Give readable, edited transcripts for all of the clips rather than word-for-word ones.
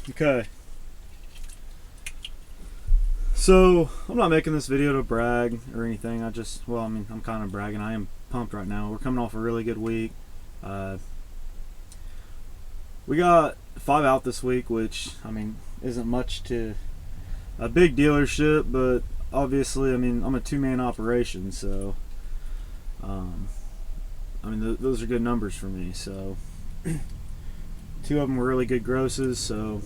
Okay. So, I'm not making this video to brag or anything. I'm kind of bragging. I am pumped right now. We're coming off a really good week. We got 5 out this week, which, isn't much to a big dealership, but obviously, I'm a 2-man operation, so, those are good numbers for me. So, 2 of them were really good grosses, so,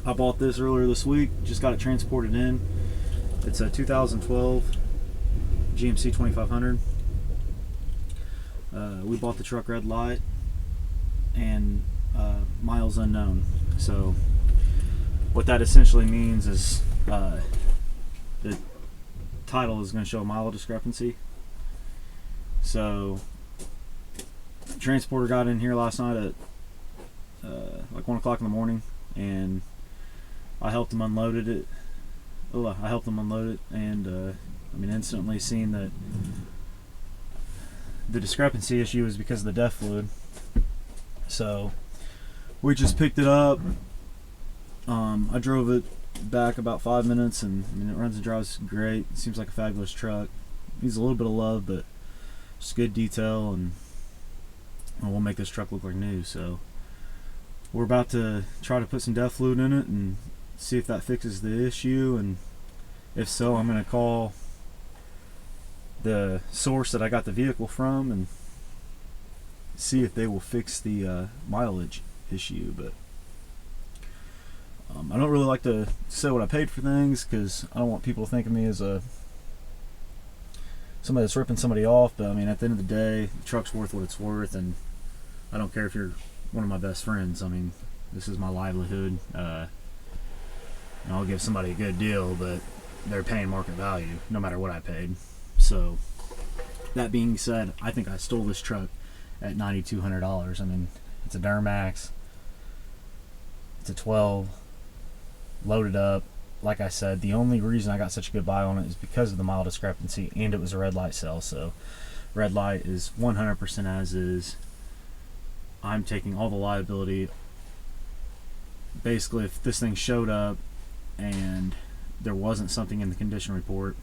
I bought this earlier this week, just got it transported in. It's a 2012 GMC 2500. We bought the truck red light and miles unknown. So what that essentially means is the title is going to show a mile discrepancy. So the transporter got in here last night at like 1 o'clock in the morning, and I helped them unload it. And instantly seen that the discrepancy issue is because of the DEF fluid. So we just picked it up. I drove it back about 5 minutes, and it runs and drives great. It seems like a fabulous truck. Needs a little bit of love, but just good detail, and we'll make this truck look like new. So we're about to try to put some DEF fluid in it and see if that fixes the issue, and if so, I'm going to call the source that I got the vehicle from and see if they will fix the mileage issue. But I don't really like to say what I paid for things, because I don't want people to think of me as somebody that's ripping somebody off. But at the end of the day, the truck's worth what it's worth, and I don't care if you're one of my best friends. This is my livelihood. And I'll give somebody a good deal, but they're paying market value no matter what I paid. So that being said, I think I stole this truck at $9,200. It's a Duramax. It's a 12, loaded up. Like I said, the only reason I got such a good buy on it is because of the mile discrepancy, and it was a red light sale. So red light is 100% as is. I'm taking all the liability. Basically, if this thing showed up and there wasn't something in the condition report,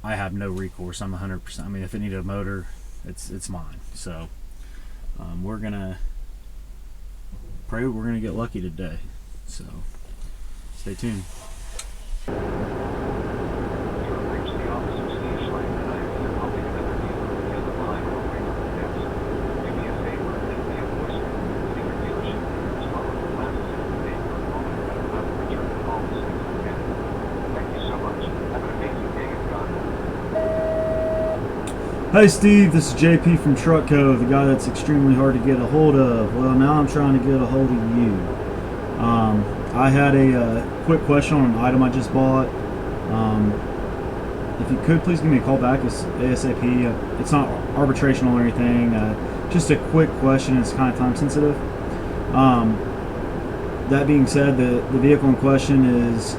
I have no recourse. I'm 100%. If it needed a motor, it's mine. So we're gonna pray we're gonna get lucky today. So stay tuned. Hey Steve, this is JP from Truckco, the guy that's extremely hard to get a hold of. Well, now I'm trying to get a hold of you. I had a quick question on an item I just bought. If you could, please give me a call back ASAP. It's not arbitrational or anything. Just a quick question. It's kind of time sensitive. That being said, the vehicle in question is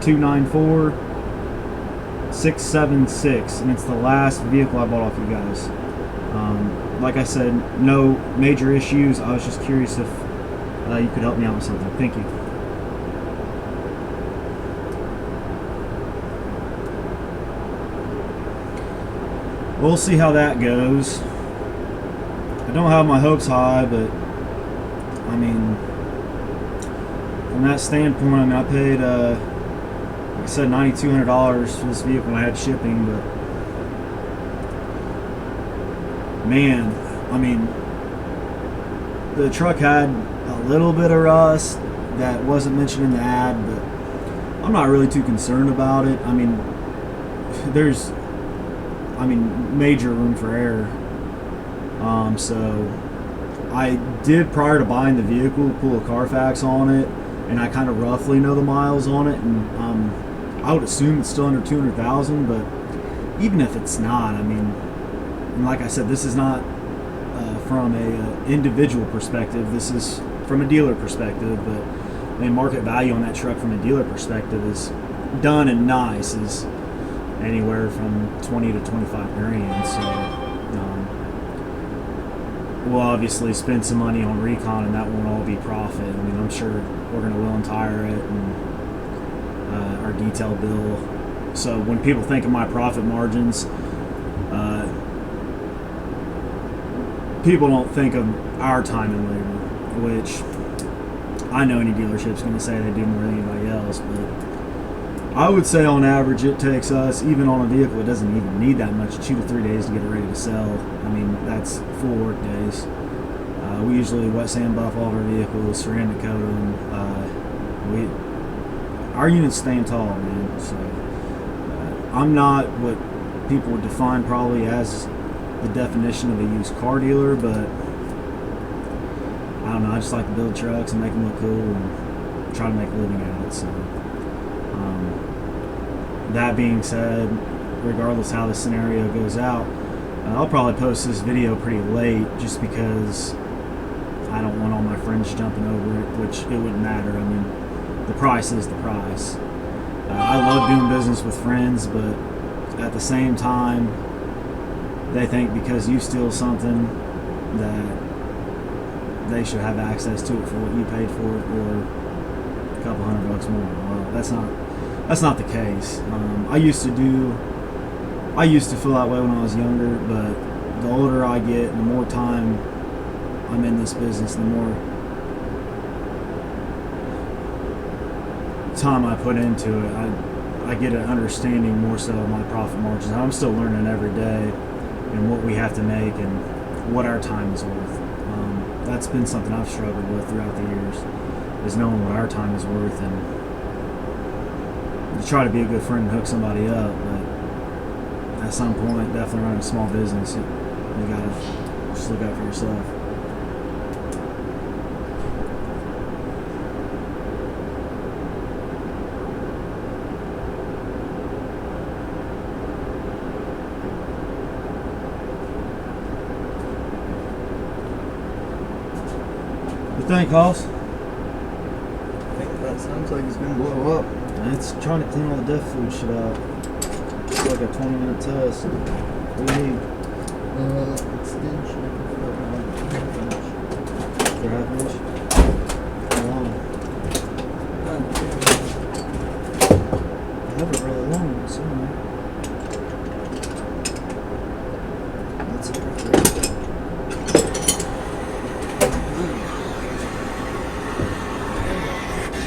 294676, and it's the last vehicle I bought off you guys. Like I said, no major issues. I was just curious if you could help me out with something. Thank you. We'll see how that goes. I don't have my hopes high, but from that standpoint, I paid like I said, $9,200 for this vehicle, and I had shipping. But man, the truck had a little bit of rust that wasn't mentioned in the ad, but I'm not really too concerned about it. There's major room for error. So I did, prior to buying the vehicle, pull a Carfax on it, and I kind of roughly know the miles on it, and I would assume it's still under 200,000, but even if it's not, and like I said, this is not from a individual perspective. This is from a dealer perspective. But market value on that truck from a dealer perspective is done and nice is anywhere from 20 to 25 grand. So we'll obviously spend some money on recon, and that won't all be profit. I mean, I'm sure we're going to wheel and tire it and our detail bill. So when people think of my profit margins, people don't think of our time and labor, which I know any dealership's going to say they do more than anybody else, but I would say on average it takes us, even on a vehicle that doesn't even need that much, 2 to 3 days to get it ready to sell. I mean, that's 4 work days. We usually wet sand buff all of our vehicles, ceramic coat them. Our units stand tall, man. So I'm not what people would define probably as the definition of a used car dealer, but I don't know. I just like to build trucks and make them look cool and try to make a living at it. So that being said, regardless how this scenario goes out, I'll probably post this video pretty late just because I don't want all my friends jumping over it, which it wouldn't matter. I mean, the price is the price. I love doing business with friends, but at the same time, they think because you steal something that they should have access to it for what you paid for it, or a couple $100 more. Well, that's not the case. I used to feel that way when I was younger, but the older I get and the more time I'm in this business, the more time I put into it, I get an understanding more so of my profit margins. I'm still learning every day and what we have to make and what our time is worth. That's been something I've struggled with throughout the years, is knowing what our time is worth, and you try to be a good friend and hook somebody up, but at some point, definitely running a small business, you gotta just look out for yourself. What do you think, Hoss? I think that sounds like it's gonna blow up. It's trying to clean all the death food shit out. It's like a 20-minute test. What do you need? It's inch For half inch? How long? I have it really long somewhere. That's it right there.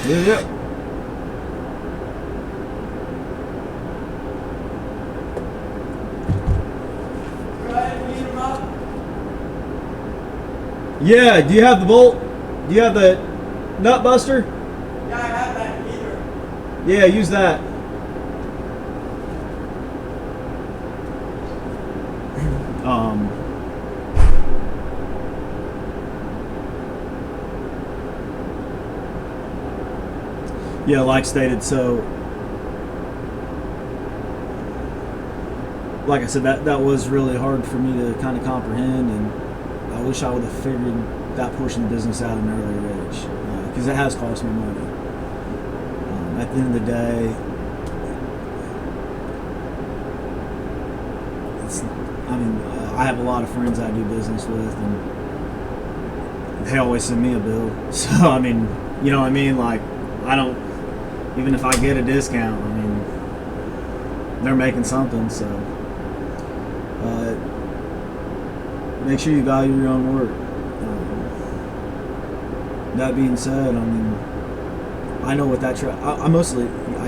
Yeah. Yeah, do you have the bolt? Do you have the nut buster? Yeah, I have that either. Yeah, use that. Yeah, like stated, so like I said, that was really hard for me to kind of comprehend, and I wish I would have figured that portion of the business out at an earlier age, because it has cost me money. At the end of the day, I have a lot of friends I do business with, and they always send me a bill. So, I mean, you know what I mean? Like, I don't, even if I get a discount, I mean, they're making something, so. Make sure you value your own work. That being said, I mean, I know what that truck. I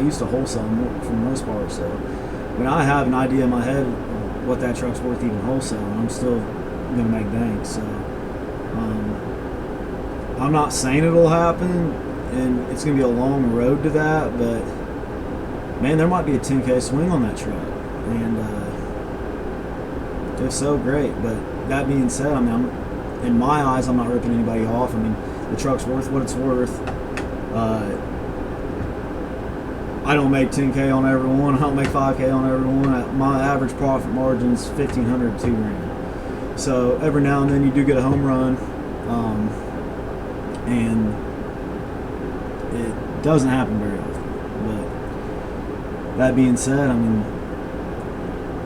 used to wholesale for the most part, so when I have an idea in my head of what that truck's worth, even wholesale, I'm still gonna make bank. So I'm not saying it'll happen, and it's gonna be a long road to that, but man, there might be a 10K swing on that truck, and if so, great. But that being said, I mean, in my eyes, I'm not ripping anybody off. I mean, the truck's worth what it's worth. I don't make 10K on every one. I don't make 5K on every one. My average profit margin's $1,500 to $2,000. So every now and then you do get a home run, and it doesn't happen very often. But that being said, I mean,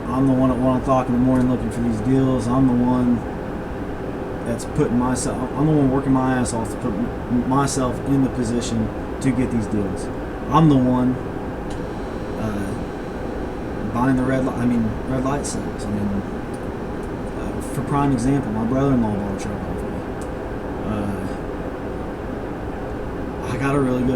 I'm the one at 1 o'clock in the morning looking for these deals. I'm the one that's putting myself. I'm the one working my ass off to put myself in the position to get these deals. I'm the one buying the red light sales. I mean, for prime example, my brother-in-law bought a truck off me. I got a really good